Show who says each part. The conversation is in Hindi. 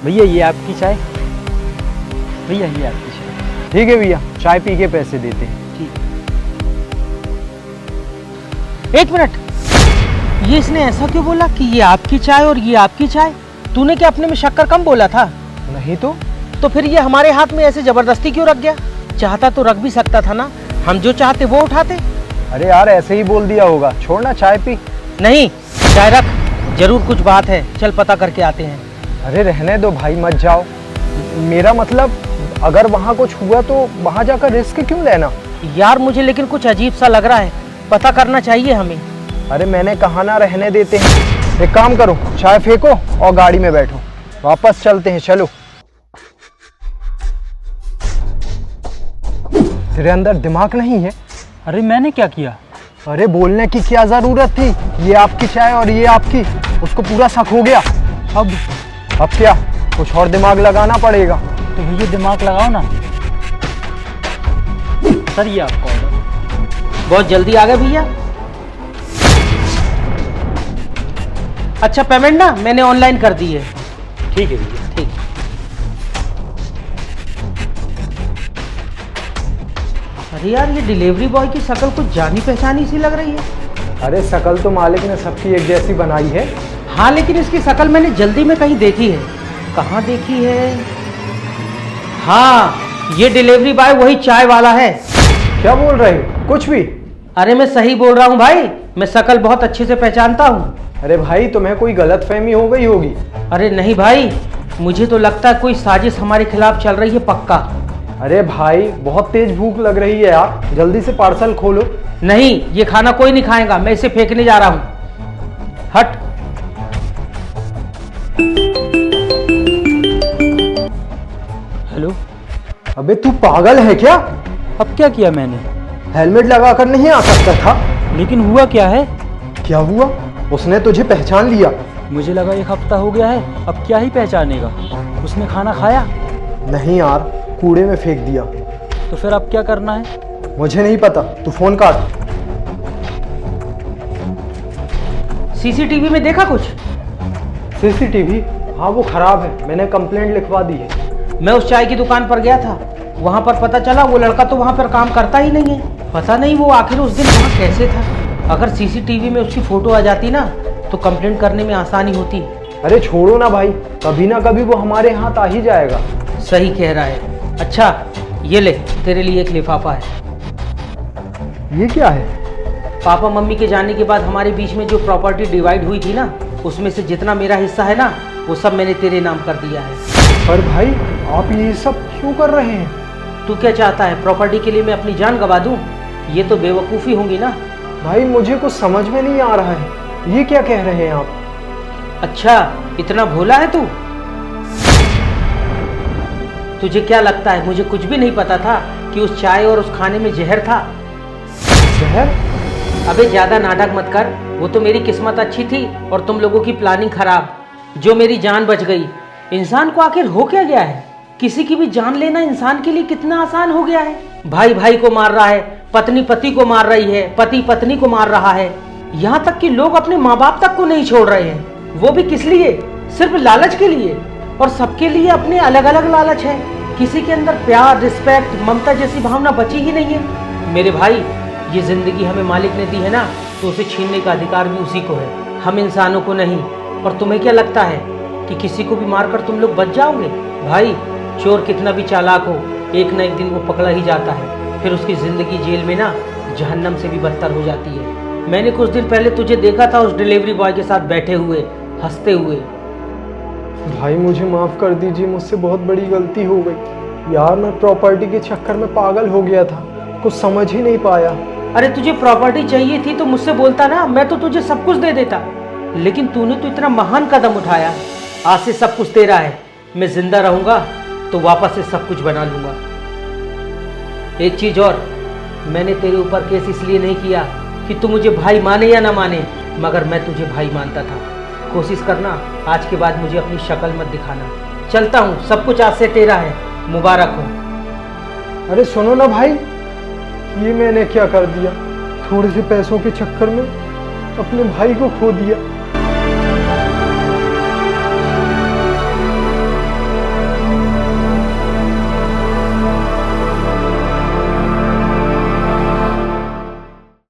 Speaker 1: भैया ये आपकी चाय। भैया ये आपकी चाय।
Speaker 2: ठीक है भैया, चाय पी के पैसे देते हैं।
Speaker 1: ठीक।
Speaker 3: एक मिनट, ये इसने ऐसा क्यों बोला कि ये आपकी चाय और ये आपकी चाय? तूने क्या अपने में शक्कर कम बोला था?
Speaker 2: नहीं तो
Speaker 3: फिर ये हमारे हाथ में ऐसे जबरदस्ती क्यों रख गया? चाहता तो रख भी सकता था ना, हम जो चाहते वो उठाते।
Speaker 2: अरे यार ऐसे ही बोल दिया होगा, छोड़ ना चाय पी।
Speaker 3: नहीं, चाय रख, जरूर कुछ बात है, चल पता करके आते हैं।
Speaker 2: अरे रहने दो भाई, मत जाओ। मेरा मतलब अगर वहाँ कुछ हुआ तो वहाँ जाकर रिस्क क्यों लेना?
Speaker 3: यार मुझे लेकिन कुछ अजीब सा लग रहा है, पता करना चाहिए हमें।
Speaker 2: अरे मैंने कहा ना रहने देते हैं। एक काम करो, चाय फेंको और गाड़ी में बैठो, वापस चलते हैं। चलो। तेरे अंदर दिमाग नहीं है?
Speaker 1: अरे मैंने क्या किया?
Speaker 2: अरे बोलने की क्या जरूरत थी? ये आपकी चाय और ये आपकी, उसको पूरा शक हो गया।
Speaker 1: अब
Speaker 2: क्या, कुछ और दिमाग लगाना पड़ेगा।
Speaker 1: तो भैया दिमाग लगाओ ना। सर ये आपका ऑर्डर।
Speaker 3: बहुत जल्दी आ गए भैया। अच्छा पेमेंट ना मैंने ऑनलाइन कर दी है।
Speaker 1: ठीक है भैया।
Speaker 3: ठीक। अरे यार ये डिलीवरी बॉय की शक्ल कुछ जानी पहचानी सी लग रही है।
Speaker 2: अरे शकल तो मालिक ने सबकी एक जैसी बनाई है।
Speaker 3: हाँ लेकिन इसकी शक्ल मैंने जल्दी में कहीं देखी है। कहाँ देखी है? हाँ, ये डिलीवरी बॉय वही चाय वाला है।
Speaker 2: क्या बोल रहे हो? कुछ भी?
Speaker 3: अरे मैं सही बोल रहा हूँ भाई, मैं शक्ल बहुत अच्छे से पहचानता हूँ।
Speaker 2: अरे भाई तुम्हें कोई गलतफहमी हो गई होगी।
Speaker 3: अरे नहीं भाई, मुझे तो लगता है कोई साजिश हमारे खिलाफ चल रही है पक्का।
Speaker 2: अरे भाई बहुत तेज भूख लग रही है यार, जल्दी से पार्सल खोलो।
Speaker 3: नहीं, ये खाना कोई नहीं खाएगा, मैं इसे फेंकने जा रहा हूँ। हट।
Speaker 1: हेलो।
Speaker 2: अबे तू पागल है क्या?
Speaker 1: अब क्या किया मैंने?
Speaker 2: हेलमेट लगाकर नहीं आ सकता था?
Speaker 1: लेकिन हुआ क्या है?
Speaker 2: क्या हुआ? उसने तुझे पहचान लिया।
Speaker 1: मुझे लगा 1 हफ्ता हो गया है, अब क्या ही पहचानेगा। उसने खाना खाया?
Speaker 2: नहीं यार, कूड़े में फेंक दिया।
Speaker 1: तो फिर अब क्या करना है?
Speaker 2: मुझे नहीं पता, तू फोन काट।
Speaker 3: सीसीटीवी में देखा कुछ?
Speaker 2: सीसीटीवी? हाँ वो खराब है, मैंने कंप्लेंट लिखवा दी है।
Speaker 3: मैं उस चाय की दुकान पर गया था, वहां पर पता चला वो लड़का तो वहां पर काम करता ही नहीं है। पता नहीं वो आखिर उस दिन वहां कैसे था। अगर सीसीटीवी में उसकी फोटो आ जाती ना तो कंप्लेंट करने में आसानी होती।
Speaker 2: अरे छोड़ो ना भाई, कभी ना कभी वो हमारे हाथ आ ही जाएगा।
Speaker 3: सही कह रहा है। अच्छा ये ले, तेरे लिए एक लिफाफा है।
Speaker 2: ये क्या है?
Speaker 3: पापा मम्मी के जाने के बाद हमारे बीच में जो प्रॉपर्टी डिवाइड हुई थी ना, उसमें से जितना मेरा हिस्सा है ना वो सब मैंने तेरे नाम कर दिया है।
Speaker 2: पर भाई आप ये सब क्यों कर रहे हैं?
Speaker 3: तू क्या चाहता है, प्रॉपर्टी के लिए मैं अपनी जान गंवा दूं? ये तो बेवकूफ़ी होगी ना।
Speaker 2: भाई मुझे कुछ समझ में नहीं आ रहा है, ये क्या कह रहे हैं आप?
Speaker 3: अच्छा इतना भोला है तू? तुझे क्या लगता है मुझे कुछ भी नहीं पता था कि उस चाय और उस खाने में जहर था?
Speaker 2: जहर?
Speaker 3: अबे ज्यादा नाटक मत कर, वो तो मेरी किस्मत अच्छी थी और तुम लोगों की प्लानिंग खराब, जो मेरी जान बच गई। इंसान को आखिर हो क्या गया है? किसी की भी जान लेना इंसान के लिए कितना आसान हो गया है। भाई भाई को मार रहा है, पत्नी पति को मार रही है, पति पत्नी को मार रहा है, यहाँ तक कि लोग अपने माँ बाप तक को नहीं छोड़ रहे हैं। वो भी किस लिए? सिर्फ लालच के लिए। और सबके लिए अपने अलग अलग लालच है। किसी के अंदर प्यार, रिस्पेक्ट, ममता जैसी भावना बची ही नहीं है। मेरे भाई ये जिंदगी हमें मालिक ने दी है ना, तो उसे छीनने का अधिकार भी उसी को है, हम इंसानों को नहीं। और तुम्हें क्या लगता है कि किसी को भी मारकर तुम लोग बच जाओगे? भाई चोर कितना भी चालाक हो, एक न एक दिन वो पकड़ा ही जाता है, फिर उसकी जिंदगी जेल में ना जहन्नम से भी बदतर हो जाती है। मैंने कुछ दिन पहले तुझे देखा था उस डिलीवरी बॉय के साथ बैठे हुए, हंसते हुए।
Speaker 2: भाई मुझे माफ कर दीजिए, मुझसे बहुत बड़ी गलती हो गई यार। मैं प्रॉपर्टी के चक्कर में पागल हो गया था, कुछ समझ ही नहीं पाया।
Speaker 3: अरे तुझे प्रॉपर्टी चाहिए थी तो मुझसे बोलता ना, मैं तो तुझे सब कुछ दे देता। लेकिन तूने तो इतना महान कदम उठाया। आज से सब कुछ तेरा है, मैं जिंदा रहूंगा तो वापस से सब कुछ बना लूंगा। एक चीज और, मैंने तेरे ऊपर केस इसलिए नहीं किया कि तू मुझे भाई माने या ना माने, मगर मैं तुझे भाई मानता था। कोशिश करना आज के बाद मुझे अपनी शक्ल मत दिखाना। चलता हूँ, सब कुछ आज से तेरा है, मुबारक हो।
Speaker 2: अरे सुनो ना भाई, ये मैंने क्या कर दिया? थोड़े से पैसों के चक्कर में अपने भाई को खो दिया।